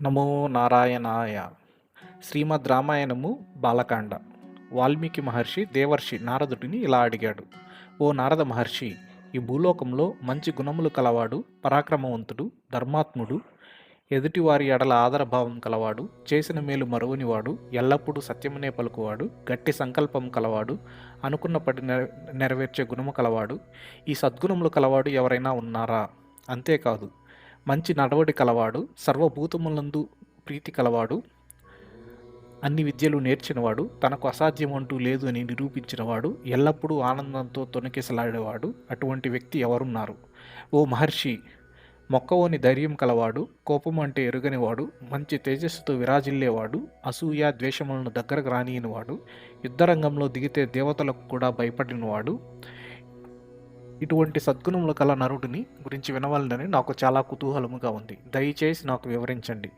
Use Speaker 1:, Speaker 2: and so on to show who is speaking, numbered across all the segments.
Speaker 1: నమో నారాయణాయ. శ్రీమద్ రామాయణము బాలకాండ. వాల్మీకి మహర్షి దేవర్షి నారదుడిని ఇలా అడిగాడు: ఓ నారద మహర్షి, ఈ భూలోకంలో మంచి గుణములు కలవాడు, పరాక్రమవంతుడు, ధర్మాత్ముడు, ఎదుటివారి ఎడల ఆదరభావం కలవాడు, చేసిన మేలు మరువనివాడు, ఎల్లప్పుడూ సత్యమునే పలుకువాడు, గట్టి సంకల్పం కలవాడు, అనుకున్న పడి నెరవేర్చే గుణము కలవాడు, ఈ సద్గుణములు కలవాడు ఎవరైనా ఉన్నారా? అంతేకాదు, మంచి నడవడి కలవాడు, సర్వభూతములందు ప్రీతి కలవాడు, అన్ని విద్యలు నేర్చినవాడు, తనకు అసాధ్యమంటూ లేదు అని నిరూపించినవాడు, ఎల్లప్పుడూ ఆనందంతో తొణికిసలాడేవాడు, అటువంటి వ్యక్తి ఎవరున్నారు? ఓ మహర్షి, మొక్కవోని ధైర్యం కలవాడు, కోపం అంటే ఎరుగనివాడు, మంచి తేజస్సుతో విరాజిల్లేవాడు, అసూయ ద్వేషములను దగ్గరకు రానియనివాడు, యుద్ధరంగంలో దిగితే దేవతలకు కూడా భయపడినవాడు, ఇటువంటి సద్గుణములు కల నరుడిని గురించి వినవలనని నాకు చాలా కుతూహలముగా ఉంది. దయచేసి నాకు వివరించండి.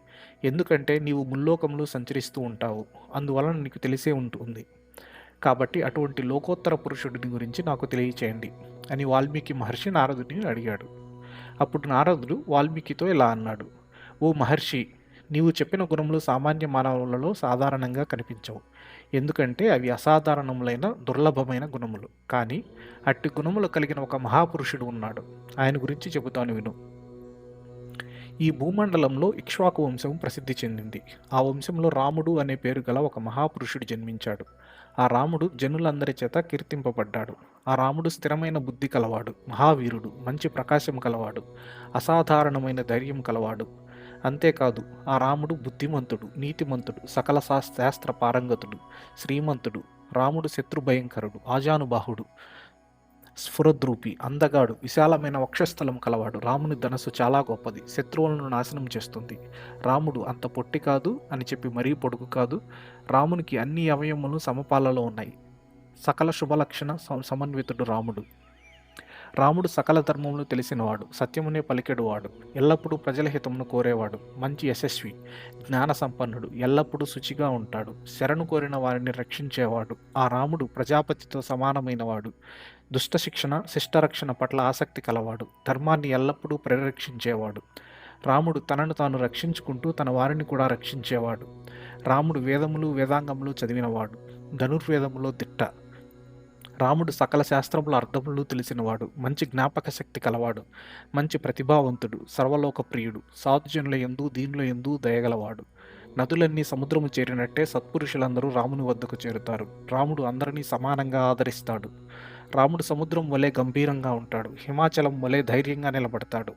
Speaker 1: ఎందుకంటే నీవు ముల్లోకములు సంచరిస్తూ ఉంటావు, అందువలన నీకు తెలిసే ఉంటుంది. కాబట్టి అటువంటి లోకోత్తర పురుషుడిని గురించి నాకు తెలియచేయండి అని వాల్మీకి మహర్షి నారదుడిని అడిగాడు. అప్పుడు నారదుడు వాల్మీకితో ఇలా అన్నాడు: ఓ మహర్షి, నీవు చెప్పిన గుణములు సామాన్య మానవులలో సాధారణంగా కనిపించవు. ఎందుకంటే అవి అసాధారణములైన దుర్లభమైన గుణములు. కానీ అట్టి గుణములు కలిగిన ఒక మహాపురుషుడు ఉన్నాడు. ఆయన గురించి చెబుతాను విను. ఈ భూమండలంలో ఇక్ష్వాకు వంశం ప్రసిద్ధి చెందింది. ఆ వంశంలో రాముడు అనే పేరు గల ఒక మహాపురుషుడు జన్మించాడు. ఆ రాముడు జనులందరి చేత కీర్తింపబడ్డాడు. ఆ రాముడు స్థిరమైన బుద్ధి కలవాడు, మహావీరుడు, మంచి ప్రకాశం కలవాడు, అసాధారణమైన ధైర్యం కలవాడు. అంతేకాదు, ఆ రాముడు బుద్ధిమంతుడు, నీతిమంతుడు, సకల శాస్త్ర పారంగతుడు, శ్రీమంతుడు. రాముడు శత్రుభయంకరుడు, ఆజానుబాహుడు, స్ఫురద్రూపి, అందగాడు, విశాలమైన వక్షస్థలం కలవాడు. రాముని ధనస్సు చాలా గొప్పది, శత్రువులను నాశనం చేస్తుంది. రాముడు అంత పొట్టి కాదు అని చెప్పి మరీ పొడుగు కాదు. రామునికి అన్ని అవయవములు సమపాలలో ఉన్నాయి. సకల శుభలక్షణ సమన్వితుడు రాముడు. రాముడు సకల ధర్మములు తెలిసినవాడు, సత్యమునే పలికెడువాడు, ఎల్లప్పుడూ ప్రజల హితమును కోరేవాడు, మంచి యశస్వి, జ్ఞాన సంపన్నుడు, ఎల్లప్పుడూ శుచిగా ఉంటాడు, శరణు కోరిన వారిని రక్షించేవాడు. ఆ రాముడు ప్రజాపతితో సమానమైనవాడు, దుష్ట శిక్షణ శిష్టరక్షణ పట్ల ఆసక్తి కలవాడు, ధర్మాన్ని ఎల్లప్పుడూ పరిరక్షించేవాడు. రాముడు తనను తాను రక్షించుకుంటూ తన వారిని కూడా రక్షించేవాడు. రాముడు వేదములు వేదాంగములు చదివినవాడు, ధనుర్వేదములో దిట్ట. రాముడు సకల శాస్త్రముల అర్థములు తెలిసినవాడు, మంచి జ్ఞాపక శక్తి కలవాడు, మంచి ప్రతిభావంతుడు, సర్వలోక ప్రియుడు, సాధుజనుల యందు దీనుల యందు దయగలవాడు. నదులన్నీ సముద్రము చేరినట్టే సత్పురుషులందరూ రాముని వద్దకు చేరుతారు. రాముడు అందరినీ సమానంగా ఆదరిస్తాడు. రాముడు సముద్రం వలె గంభీరంగా ఉంటాడు, హిమాచలం వలె ధైర్యంగా నిలబడతాడు.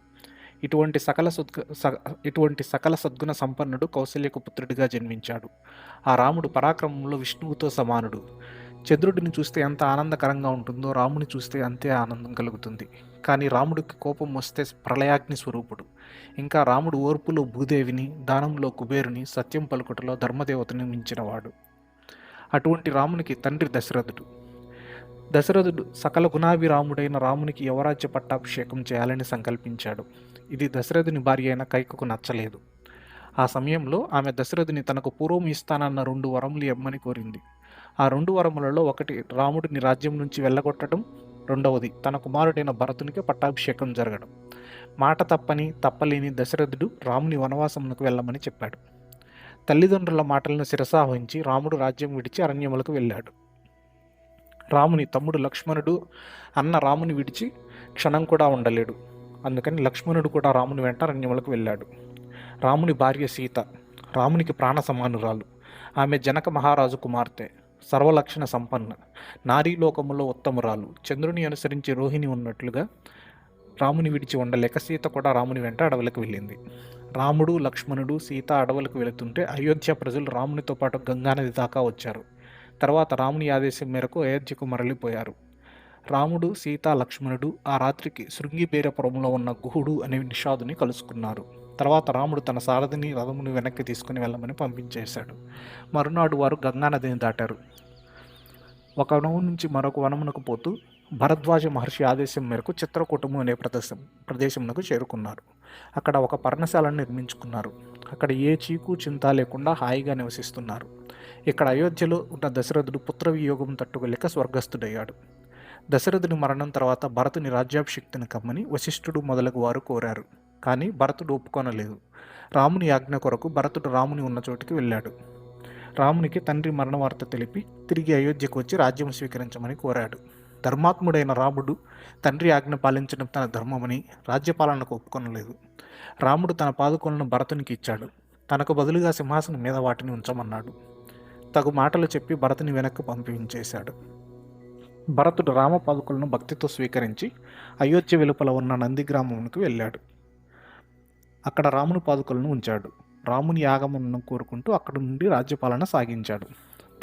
Speaker 1: ఇటువంటి సకల సద్గుణ సంపన్నుడు కౌసల్యకు పుత్రుడిగా జన్మించాడు. ఆ రాముడు పరాక్రమంలో విష్ణువుతో సమానుడు. చంద్రుడిని చూస్తే ఎంత ఆనందకరంగా ఉంటుందో రాముని చూస్తే అంతే ఆనందం కలుగుతుంది. కానీ రాముడికి కోపం వస్తే ప్రళయాగ్ని స్వరూపుడు. ఇంకా రాముడు ఓర్పులో భూదేవిని, దానంలో కుబేరుని, సత్యం పలుకుటలో ధర్మదేవతని మించినవాడు. అటువంటి రామునికి తండ్రి దశరథుడు. దశరథుడు సకల గుణాభిరాముడైన రామునికి యువరాజ్య పట్టాభిషేకం చేయాలని సంకల్పించాడు. ఇది దశరథుని భార్య అయిన కైకకు నచ్చలేదు. ఆ సమయంలో ఆమె దశరథుని తనకు పూర్వం ఇస్తానన్న 2 వరములు ఇమ్మని కోరింది. ఆ 2 వరములలో ఒకటి రాముడిని రాజ్యం నుంచి వెళ్ళగొట్టడం, రెండవది తన కుమారుడైన భరతునికి పట్టాభిషేకం జరగడం. మాట తప్పలేని దశరథుడు రాముని వనవాసమునకు వెళ్ళమని చెప్పాడు. తల్లిదండ్రుల మాటలను శిరసావహించి రాముడు రాజ్యం విడిచి అరణ్యములకు వెళ్ళాడు. రాముని తమ్ముడు లక్ష్మణుడు అన్న రాముని విడిచి క్షణం కూడా ఉండలేడు. అందుకని లక్ష్మణుడు కూడా రాముని వెంట అరణ్యములకు వెళ్ళాడు. రాముని భార్య సీత రామునికి ప్రాణ సమానురాలు. ఆమె జనక మహారాజు కుమార్తె, సర్వలక్షణ సంపన్న, నారీలోకములో ఉత్తమురాలు. చంద్రుని అనుసరించి రోహిణి ఉన్నట్లుగా రాముని విడిచి ఉండలేక సీత కూడా రాముని వెంట అడవులకు వెళ్ళింది. రాముడు, లక్ష్మణుడు, సీత అడవులకు వెళుతుంటే అయోధ్య ప్రజలు రామునితో పాటు గంగానది దాకా వచ్చారు. తర్వాత రాముని ఆదేశం మేరకు అయోధ్యకు మరలిపోయారు. రాముడు, సీత, లక్ష్మణుడు ఆ రాత్రికి శృంగిబేరపురంలో ఉన్న గుహుడు అనే నిషాదుని కలుసుకున్నారు. తర్వాత రాముడు తన సారథిని రథమును వెనక్కి తీసుకుని వెళ్ళమని పంపించేశాడు. మరునాడు వారు గంగానదిని దాటారు. ఒక వనం నుంచి మరొక వనమునకు పోతూ భరద్వాజ మహర్షి ఆదేశం మేరకు చిత్రకూటము అనే ప్రదేశమునకు చేరుకున్నారు. అక్కడ ఒక పర్ణశాలను నిర్మించుకున్నారు. అక్కడ ఏ చీకు చింత లేకుండా హాయిగా నివసిస్తున్నారు. ఇక్కడ అయోధ్యలో ఉన్న దశరథుడు పుత్రవియోగం తట్టుకోలేక స్వర్గస్థుడయ్యాడు. దశరథుని మరణం తర్వాత భరతుని రాజ్యాభిషిక్తిని కమ్మని వశిష్ఠుడు మొదలగు వారు కోరారు. కానీ భరతుడు ఒప్పుకొనలేదు. రాముని ఆజ్ఞ కొరకు భరతుడు రాముని ఉన్న చోటికి వెళ్ళాడు. రామునికి తండ్రి మరణ వార్త తెలిపి తిరిగి అయోధ్యకు వచ్చి రాజ్యం స్వీకరించమని కోరాడు. ధర్మాత్ముడైన రాముడు తండ్రి ఆజ్ఞ పాలించడం తన ధర్మమని రాజ్యపాలనకు ఒప్పుకొనలేదు. రాముడు తన పాదుకలను భరతునికి ఇచ్చాడు. తనకు బదులుగా సింహాసనం మీద వాటిని ఉంచమన్నాడు. తగు మాటలు చెప్పి భరతుని వెనక్కు పంపించేశాడు. భరతుడు రామ పాదుకలను భక్తితో స్వీకరించి అయోధ్య వెలుపల ఉన్న నందిగ్రామమునకు వెళ్ళాడు. అక్కడ రాముని పాదుకలను ఉంచాడు. రాముని ఆగమనను కోరుకుంటూ అక్కడి నుండి రాజ్యపాలన సాగించాడు.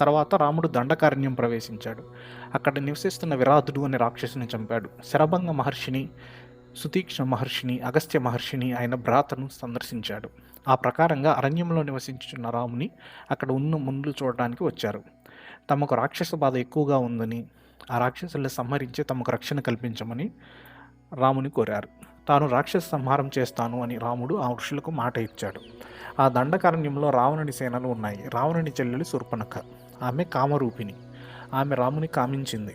Speaker 1: తర్వాత రాముడు దండకారణ్యం ప్రవేశించాడు. అక్కడ నివసిస్తున్న విరాధుడు అనే రాక్షసుని చంపాడు. శరభంగ మహర్షిని, సుతీక్ష్ణ మహర్షిని, అగస్త్య మహర్షిని ఆయన భ్రాతను సందర్శించాడు. ఆ ప్రకారంగా అరణ్యంలో నివసించుచున్న రాముని అక్కడ ఉన్న మునులు చూడడానికి వచ్చారు. తమకు రాక్షస బాధ ఎక్కువగా ఉందని, ఆ రాక్షసుల్ని సంహరించి తమకు రక్షణ కల్పించమని రాముని కోరారు. తాను రాక్షస సంహారం చేస్తాను అని రాముడు ఆ ఋషులకు మాట ఇచ్చాడు. ఆ దండకారణ్యంలో రావణుని సేనలు ఉన్నాయి. రావణుని చెల్లెలు శూర్పణఖ. ఆమె కామరూపిణి. ఆమె రాముని కామించింది.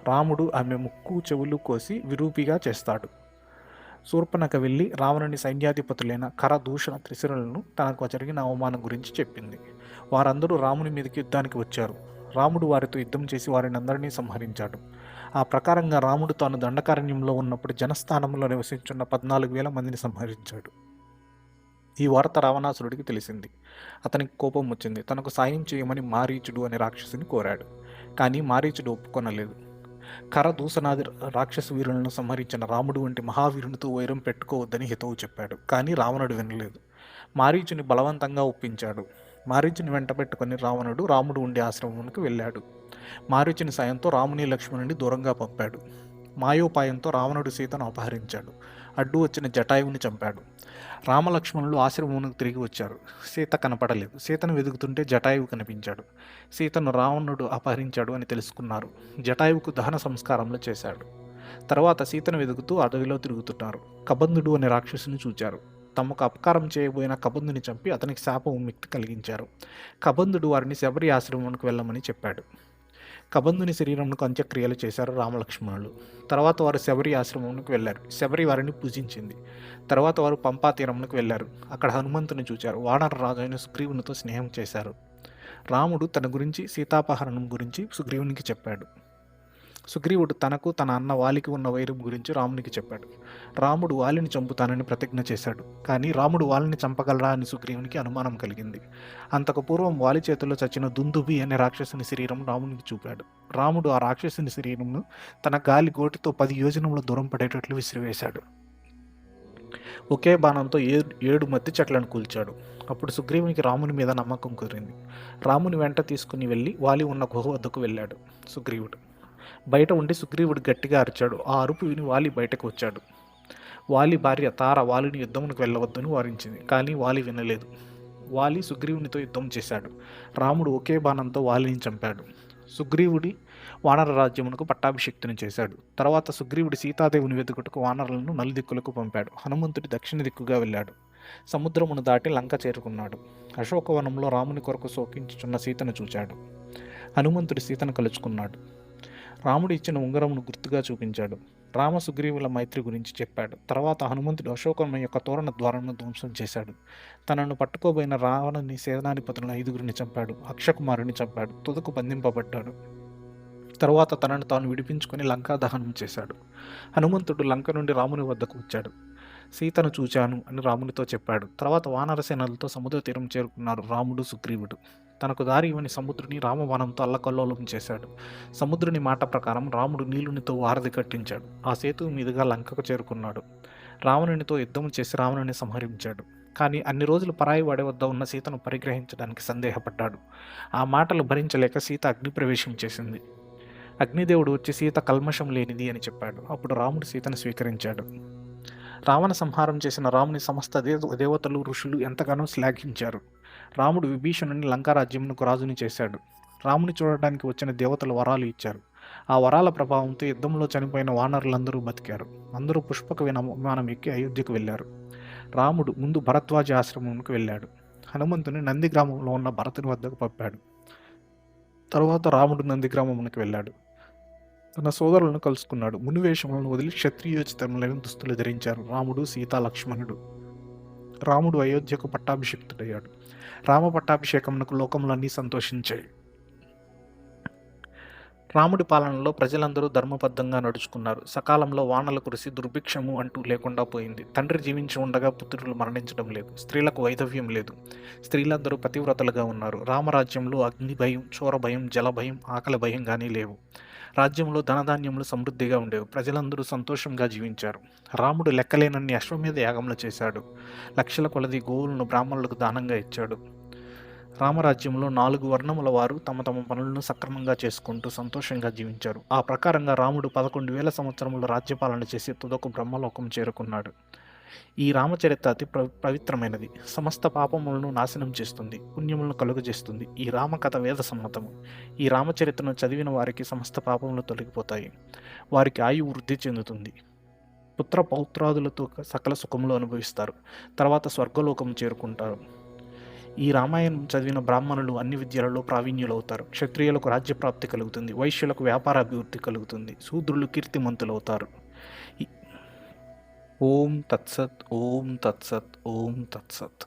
Speaker 1: రాముడు ఆమె ముక్కు చెవులు కోసి విరూపిగా చేస్తాడు. శూర్పణఖ వెళ్ళి రావణుని సైన్యాధిపతులైన కర, దూషణ, త్రిశిరులను తనకు జరిగిన అవమానం గురించి చెప్పింది. వారందరూ రాముని మీదకి యుద్ధానికి వచ్చారు. రాముడు వారితో యుద్ధం చేసి వారిని అందరినీ సంహరించాడు. ఆ ప్రకారంగా రాముడు తాను దండకారణ్యంలో ఉన్నప్పుడు జనస్థానంలో నివసించున్న 14,000 మందిని సంహరించాడు. ఈ వార్త రావణాసురుడికి తెలిసింది. అతనికి కోపం వచ్చింది. తనకు సాయం చేయమని మారీచుడు అనే రాక్షసుని కోరాడు. కానీ మారీచుడు ఒప్పుకొనలేదు. కర, దూసనాది రాక్షస వీరులను సంహరించిన రాముడు వంటి మహావీరునితో వైరం పెట్టుకోవద్దని హితవు చెప్పాడు. కానీ రావణుడు వినలేదు. మారీచుని బలవంతంగా ఒప్పించాడు. మారీచుని వెంట పెట్టుకుని రాముడు ఉండే ఆశ్రమానికి వెళ్ళాడు. మారీచుని సాయంతో రాముని, లక్ష్మణుని దూరంగా పంపాడు. మాయోపాయంతో రావణుడు సీతను అపహరించాడు. అడ్డు వచ్చిన జటాయువుని చంపాడు. రామలక్ష్మణులు ఆశ్రమమునకు తిరిగి వచ్చారు. సీత కనపడలేదు. సీతను వెతుకుతుంటే జటాయువు కనిపించాడు. సీతను రావణుడు అపహరించాడు అని తెలుసుకున్నారు. జటాయువుకు దహన సంస్కారంలో చేశాడు. తర్వాత సీతను వెతుకుతూ అడవిలో తిరుగుతున్నారు. కబంధుడు అనే రాక్షసుని చూచారు. తమకు అపకారం చేయబోయిన కబంధుని చంపి అతనికి శాప విముక్తి కలిగించారు. కబంధుడు వారిని శబరి ఆశ్రమానికి వెళ్ళమని చెప్పాడు. కబంధుని శరీరంకు అంత్యక్రియలు చేశారు రామలక్ష్మణులు. తర్వాత వారు శబరి ఆశ్రమంకు వెళ్ళారు. శబరి వారిని పూజించింది. తర్వాత వారు పంపా తీరంకు వెళ్ళారు. అక్కడ హనుమంతుని చూచారు. వానర రాజు అయిన సుగ్రీవునితో స్నేహం చేశారు. రాముడు తన గురించి, సీతాపహరణం గురించి సుగ్రీవునికి చెప్పాడు. సుగ్రీవుడు తనకు తన అన్న వాలికి ఉన్న వైరం గురించి రామునికి చెప్పాడు. రాముడు వాలిని చంపుతానని ప్రతిజ్ఞ చేశాడు. కానీ రాముడు వాలిని చంపగలరా అని సుగ్రీవునికి అనుమానం కలిగింది. అంతకు పూర్వం వాలి చేతుల్లో చచ్చిన దుందుబి అనే రాక్షసుని శరీరం రామునికి చూపాడు. రాముడు ఆ రాక్షసుని శరీరంను తన గాలి గోటితో 10 యోజనముల దూరం పడేటట్లు విసిరివేశాడు. ఒకే బాణంతో 7 మత్తి చెట్లను కూల్చాడు. అప్పుడు సుగ్రీవునికి రాముని మీద నమ్మకం కుదిరింది. రాముని వెంట తీసుకుని వెళ్ళి వాలి ఉన్న గుహ వద్దకు వెళ్ళాడు. సుగ్రీవుడు బయట ఉండి సుగ్రీవుడు గట్టిగా అరిచాడు. ఆ అరుపు విని వాలి బయటకు వచ్చాడు. వాలి భార్య తార వాలిని యుద్ధమునికి వెళ్ళవద్దని వారించింది. కానీ వాలి వినలేదు. వాలి సుగ్రీవునితో యుద్ధం చేశాడు. రాముడు ఒకే బాణంతో వాలిని చంపాడు. సుగ్రీవుడి వానర రాజ్యమునకు పట్టాభిషిక్తుని చేశాడు. తర్వాత సుగ్రీవుడి సీతాదేవుని వెతుకుటకు వానరులను నలుదిక్కులకు పంపాడు. హనుమంతుడి దక్షిణ దిక్కుగా వెళ్ళాడు. సముద్రమును దాటి లంక చేరుకున్నాడు. అశోకవనంలో రాముని కొరకు శోకించుచున్న సీతను చూచాడు. హనుమంతుడి సీతను కలుచుకున్నాడు. రాముడు ఇచ్చిన ఉంగరమును గుర్తుగా చూపించాడు. రామ సుగ్రీవుల మైత్రి గురించి చెప్పాడు. తర్వాత హనుమంతుడు అశోకవనం యొక్క తోరణ ద్వారాలను ధ్వంసం చేశాడు. తనను పట్టుకోబోయిన రావణుని సేనాధిపతులను 5గురిని చంపాడు. అక్షకుమారుని చంపాడు. తుదకు బంధింపబడ్డాడు. తర్వాత తనను తాను విడిపించుకొని లంకా దహనం చేశాడు. హనుమంతుడు లంక నుండి రాముని వద్దకు వచ్చాడు. సీతను చూచాను అని రామునితో చెప్పాడు. తర్వాత వానర సేనలతో సముద్ర తీరం చేరుకున్నారు రాముడు, సుగ్రీవుడు. తనకు దారి ఇవ్వని సముద్రుని రామబాణంతో అల్లకల్లోలం చేశాడు. సముద్రుని మాట ప్రకారం రాముడు నీలునితో వారధి కట్టించాడు. ఆ సేతువు మీదుగా లంకకు చేరుకున్నాడు. రావణునితో యుద్ధం చేసి రావణుని సంహరించాడు. కానీ అన్ని రోజులు పరాయి వాడి వద్ద ఉన్న సీతను పరిగ్రహించడానికి సందేహపడ్డాడు. ఆ మాటలు భరించలేక సీత అగ్నిప్రవేశం చేసింది. అగ్నిదేవుడు వచ్చి సీత కల్మషం లేనిది అని చెప్పాడు. అప్పుడు రాముడు సీతను స్వీకరించాడు. రావణ సంహారం చేసిన రాముని సమస్త దేవతలు, ఋషులు ఎంతగానో శ్లాఘించారు. రాముడు విభీషణుని లంకారాజ్యమునకు రాజుని చేశాడు. రాముని చూడడానికి వచ్చిన దేవతలు వరాలు ఇచ్చారు. ఆ వరాల ప్రభావంతో యుద్ధంలో చనిపోయిన వానరులందరూ బతికారు. అందరూ పుష్పక విమానం ఎక్కి అయోధ్యకు వెళ్ళారు. రాముడు ముందు భరద్వాజ ఆశ్రమంకు వెళ్ళాడు. హనుమంతుని నందిగ్రామంలో ఉన్న భరతుని వద్దకు పంపాడు. తరువాత రాముడు నందిగ్రామమునికి వెళ్ళాడు. తన సోదరులను కలుసుకున్నాడు. మునివేషములను వదిలి క్షత్రియోచితములైన దుస్తులు ధరించారు రాముడు, సీత, లక్ష్మణుడు. రాముడు అయోధ్యకు పట్టాభిషిక్తుడయ్యాడు. రామ పట్టాభిషేకమునకు లోకములన్నీ సంతోషించాయి. రాముడి పాలనలో ప్రజలందరూ ధర్మబద్ధంగా నడుచుకున్నారు. సకాలంలో వానలు కురిసి దుర్భిక్షము అంటూ లేకుండా పోయింది. తండ్రి జీవించి ఉండగా పుత్రులు మరణించడం లేదు. స్త్రీలకు వైధవ్యం లేదు. స్త్రీలందరూ పతివ్రతలుగా ఉన్నారు. రామరాజ్యంలో అగ్ని భయం, చోర భయం, జల భయం, ఆకలి భయం కానీ లేవు. రాజ్యంలో ధనధాన్యములు సమృద్ధిగా ఉండేవి. ప్రజలందరూ సంతోషంగా జీవించారు. రాముడు లెక్కలేనన్ని అశ్వమేధ యాగములు చేశాడు. లక్షల కొలది గోవులను బ్రాహ్మణులకు దానంగా ఇచ్చాడు. రామరాజ్యంలో 4 వర్ణముల వారు తమ తమ పనులను సక్రమంగా చేసుకుంటూ సంతోషంగా జీవించారు. ఆ ప్రకారంగా రాముడు 11,000 సంవత్సరములు రాజ్యపాలన చేసి తుదకు బ్రహ్మలోకం చేరుకున్నాడు. ఈ రామచరిత్ర అతి పవిత్రమైనది. సమస్త పాపములను నాశనం చేస్తుంది, పుణ్యములను కలుగజేస్తుంది. ఈ రామకథ వేద సమ్మతము. ఈ రామచరిత్రను చదివిన వారికి సమస్త పాపములు తొలగిపోతాయి. వారికి ఆయువు వృద్ధి చెందుతుంది. పుత్ర పౌత్రాదులతో సకల సుఖములు అనుభవిస్తారు. తర్వాత స్వర్గలోకం చేరుకుంటారు. ఈ రామాయణం చదివిన బ్రాహ్మణులు అన్ని విద్యలలో ప్రావీణ్యులవుతారు. క్షత్రియులకు రాజ్యప్రాప్తి కలుగుతుంది. వైశ్యులకు వ్యాపార అభివృద్ధి కలుగుతుంది. శూద్రులు కీర్తిమంతులవుతారు. ఓం తత్సత్, ఓం తత్సత్, ఓం తత్సత్.